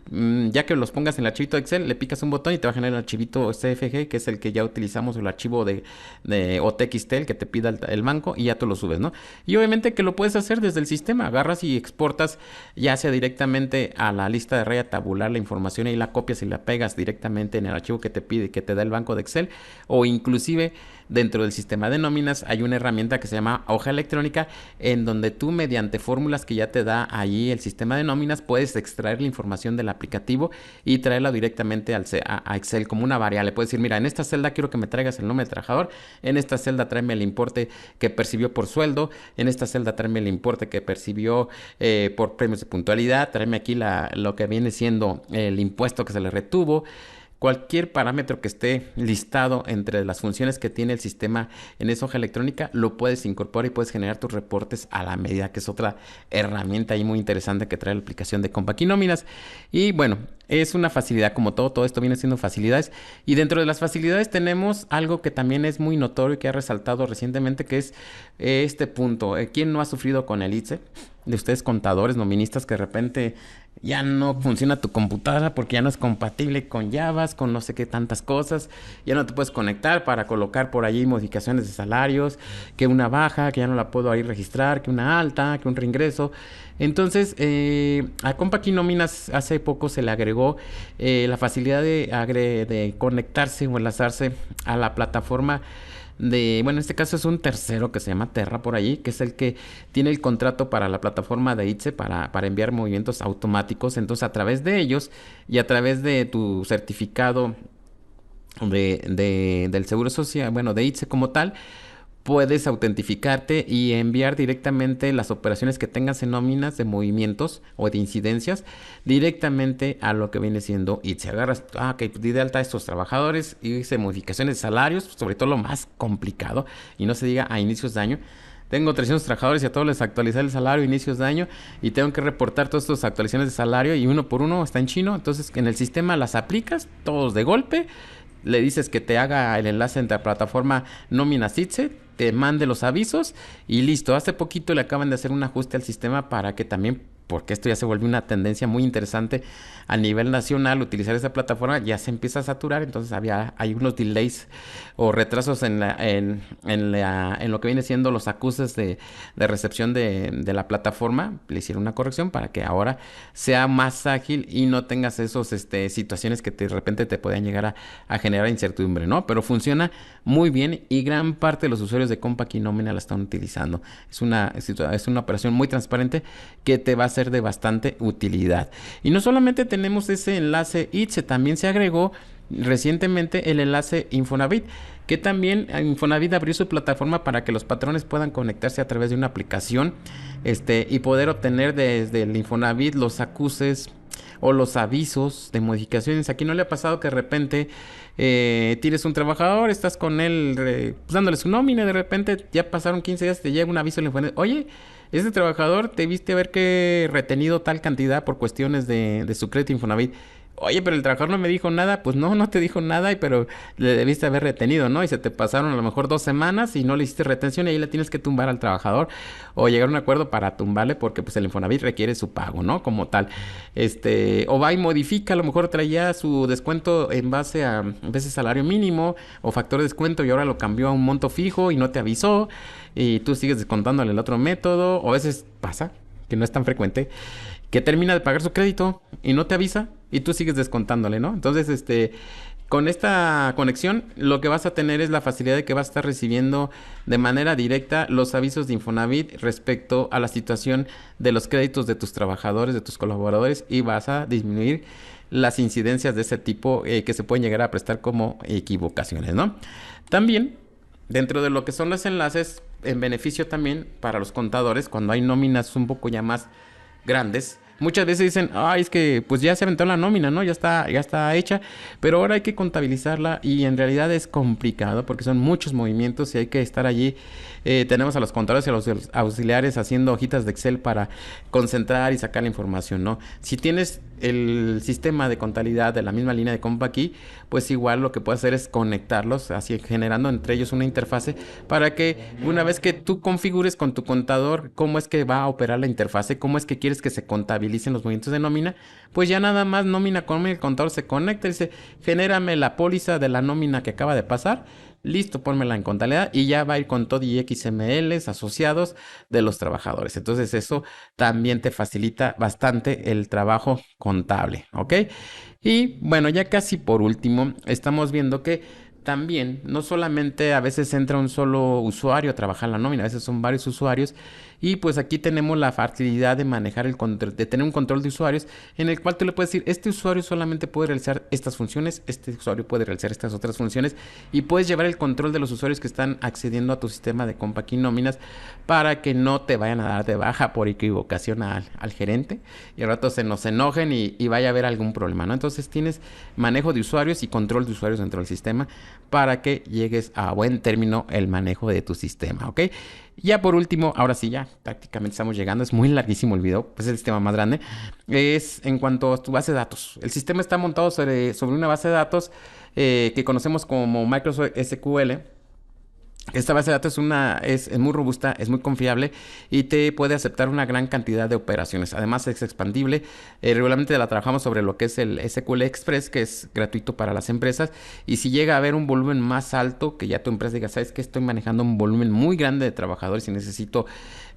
Ya que los pongas en el archivito de Excel, le picas un botón y te va a generar el archivito CFG, que es el que ya utilizamos, el archivo de OTXT, el que te pida el banco, y ya tú lo subes, ¿no? Y obviamente que lo puedes hacer desde el sistema, agarras y exportas ya sea directamente a la lista de raya tabular la información y la copias y la pegas directamente en el archivo que te pide, que te da el banco de Excel, o inclusive dentro del sistema de nóminas hay una herramienta que se llama hoja electrónica, en donde tú mediante fórmulas que ya te da ahí el sistema de nóminas puedes extraer la información del aplicativo y traerla directamente a Excel como una variable. Puedes decir, mira, en esta celda quiero que me traigas el nombre del trabajador, en esta celda tráeme el importe que percibió por sueldo, en esta celda tráeme el importe que percibió por premios de puntualidad, tráeme aquí lo que viene siendo el impuesto que se le retuvo. Cualquier parámetro que esté listado entre las funciones que tiene el sistema en esa hoja electrónica lo puedes incorporar y puedes generar tus reportes a la medida, que es otra herramienta ahí muy interesante que trae la aplicación de Compaq y Nóminas. Y bueno, es una facilidad, como todo esto viene siendo facilidades. Y dentro de las facilidades tenemos algo que también es muy notorio y que ha resaltado recientemente, que es este punto. ¿Quién no ha sufrido con el ITSE? De ustedes contadores, noministas, que de repente ya no funciona tu computadora porque ya no es compatible con Java, con no sé qué tantas cosas, ya no te puedes conectar para colocar por allí modificaciones de salarios, que una baja, que ya no la puedo ahí registrar, que una alta, que un reingreso. Entonces, a Compaq y Nóminas hace poco se le agregó la facilidad de conectarse o enlazarse a la plataforma bueno, en este caso es un tercero que se llama Terra por allí, que es el que tiene el contrato para la plataforma de ITSE para enviar movimientos automáticos. Entonces, a través de ellos y a través de tu certificado del Seguro Social, bueno, de ITSE como tal, puedes autentificarte y enviar directamente las operaciones que tengas en nóminas de movimientos o de incidencias directamente a lo que viene siendo ITSE. Agarras, ok, di de alta a estos trabajadores y hice modificaciones de salarios, sobre todo lo más complicado, y no se diga a inicios de año. Tengo 300 trabajadores y a todos les actualicé el salario a inicios de año y tengo que reportar todas estas actualizaciones de salario y uno por uno está en chino. Entonces en el sistema las aplicas todos de golpe, le dices que te haga el enlace entre la plataforma Nóminas ITSE, te mande los avisos y listo. Hace poquito le acaban de hacer un ajuste al sistema para que también, porque esto ya se vuelve una tendencia muy interesante a nivel nacional, utilizar esa plataforma ya se empieza a saturar, entonces hay unos delays o retrasos en lo que viene siendo los acuses de recepción de la plataforma. Le hicieron una corrección para que ahora sea más ágil y no tengas esos situaciones que de repente te puedan llegar a generar incertidumbre, ¿no? Pero funciona muy bien y gran parte de los usuarios de Compact y Nómina la están utilizando. Es una operación muy transparente que te va a ser de bastante utilidad. Y no solamente tenemos ese enlace ITSE, también se agregó recientemente el enlace Infonavit, que también Infonavit abrió su plataforma para que los patrones puedan conectarse a través de una aplicación y poder obtener desde el Infonavit los acuses o los avisos de modificaciones. Aquí no le ha pasado que de repente tienes un trabajador, estás con él pues, dándole su nómina, y de repente ya pasaron 15 días, te llega un aviso en el Infonavit, oye, este trabajador te viste haber que retenido tal cantidad por cuestiones de su crédito Infonavit. Oye, pero el trabajador no me dijo nada. Pues no, no te dijo nada, pero le debiste haber retenido, ¿no? Y se te pasaron a lo mejor 2 semanas y no le hiciste retención y ahí le tienes que tumbar al trabajador o llegar a un acuerdo para tumbarle porque pues el Infonavit requiere su pago, ¿no? Como tal. O va y modifica, a lo mejor traía su descuento en base a veces salario mínimo o factor de descuento y ahora lo cambió a un monto fijo y no te avisó y tú sigues descontándole el otro método. O a veces pasa, que no es tan frecuente, que termina de pagar su crédito y no te avisa y tú sigues descontándole, ¿no? Entonces, con esta conexión, lo que vas a tener es la facilidad de que vas a estar recibiendo de manera directa los avisos de Infonavit respecto a la situación de los créditos de tus trabajadores, de tus colaboradores, y vas a disminuir las incidencias de ese tipo que se pueden llegar a prestar como equivocaciones, ¿no? También, dentro de lo que son los enlaces, en beneficio también para los contadores, cuando hay nóminas un poco ya más grandes, muchas veces dicen, ay, es que pues ya se aventó la nómina, ¿no? Ya está hecha, pero ahora hay que contabilizarla y en realidad es complicado porque son muchos movimientos y hay que estar allí. Tenemos a los contadores y a los auxiliares haciendo hojitas de Excel para concentrar y sacar la información, ¿no? Si tienes el sistema de contabilidad de la misma línea de compa aquí, pues igual lo que puedes hacer es conectarlos, así generando entre ellos una interfase para que una vez que tú configures con tu contador cómo es que va a operar la interfase, cómo es que quieres que se contabilicen los movimientos de nómina, pues ya nada más nómina con el contador se conecta y dice, genérame la póliza de la nómina que acaba de pasar. Listo, pónmela en contabilidad y ya va a ir con todo y XMLs asociados de los trabajadores. Entonces eso también te facilita bastante el trabajo contable, ¿ok? Y bueno, ya casi por último, estamos viendo que también no solamente a veces entra un solo usuario a trabajar la nómina, a veces son varios usuarios y pues aquí tenemos la facilidad de manejar el control, de tener un control de usuarios en el cual tú le puedes decir, este usuario solamente puede realizar estas funciones, este usuario puede realizar estas otras funciones y puedes llevar el control de los usuarios que están accediendo a tu sistema de Compact y nóminas para que no te vayan a dar de baja por equivocación al gerente y al rato se nos enojen y vaya a haber algún problema, ¿no? Entonces tienes manejo de usuarios y control de usuarios dentro del sistema para que llegues a buen término el manejo de tu sistema, ¿ok? Ya por último, ahora sí, ya prácticamente estamos llegando, es muy larguísimo el video, es el sistema más grande, es en cuanto a tu base de datos. El sistema está montado sobre una base de datos que conocemos como Microsoft SQL. Esta base de datos es muy robusta, es muy confiable y te puede aceptar una gran cantidad de operaciones. Además es expandible. Regularmente la trabajamos sobre lo que es el SQL Express, que es gratuito para las empresas. Y si llega a haber un volumen más alto, que ya tu empresa diga, sabes que estoy manejando un volumen muy grande de trabajadores y necesito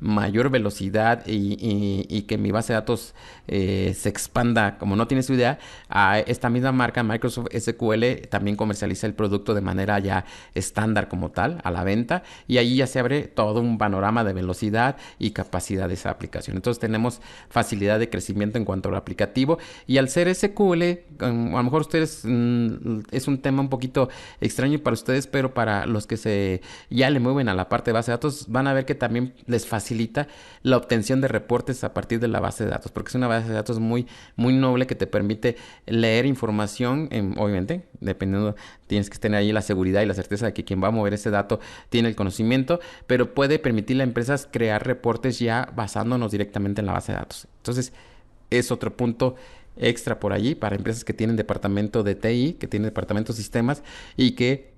mayor velocidad y que mi base de datos se expanda como no tienes idea, a esta misma marca, Microsoft SQL, también comercializa el producto de manera ya estándar como tal, a la venta, y ahí ya se abre todo un panorama de velocidad y capacidad de esa aplicación. Entonces tenemos facilidad de crecimiento en cuanto al aplicativo, y al ser SQL, a lo mejor ustedes es un tema un poquito extraño para ustedes, pero para los que ya le mueven a la parte de base de datos, van a ver que también les facilita la obtención de reportes a partir de la base de datos, porque es una base de datos muy noble que te permite leer información, obviamente, dependiendo, tienes que tener ahí la seguridad y la certeza de que quien va a mover ese dato tiene el conocimiento, pero puede permitirle a empresas crear reportes ya basándonos directamente en la base de datos. Entonces, es otro punto extra por allí para empresas que tienen departamento de TI, que tienen departamento de sistemas y que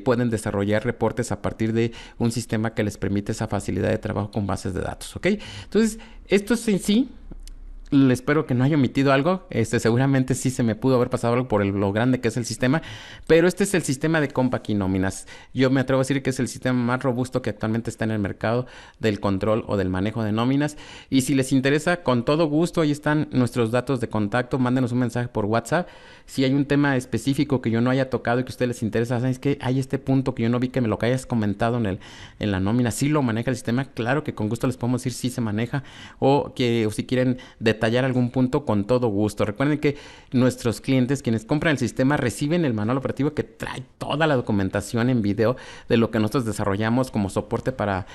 pueden desarrollar reportes a partir de un sistema que les permite esa facilidad de trabajo con bases de datos, ¿ok? Entonces, esto es en sí. Espero que no haya omitido algo. Seguramente sí se me pudo haber pasado algo por lo grande que es el sistema. Pero este es el sistema de Compact y Nóminas. Yo me atrevo a decir que es el sistema más robusto que actualmente está en el mercado del control o del manejo de nóminas. Y si les interesa, con todo gusto, ahí están nuestros datos de contacto. Mándenos un mensaje por WhatsApp. Si hay un tema específico que yo no haya tocado y que a ustedes les interesa, ¿sabes qué? Hay este punto que yo no vi, que me lo que hayas comentado en la nómina. ¿Sí lo maneja el sistema? Claro que con gusto les podemos decir si se maneja, o si quieren detallar algún punto, con todo gusto. Recuerden que nuestros clientes, quienes compran el sistema, reciben el manual operativo que trae toda la documentación en video de lo que nosotros desarrollamos como soporte para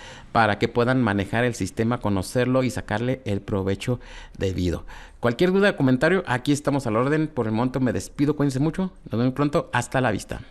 que puedan manejar el sistema, conocerlo y sacarle el provecho debido. Cualquier duda o comentario, aquí estamos a la orden. Por el momento me despido, cuídense mucho, nos vemos pronto, hasta la vista.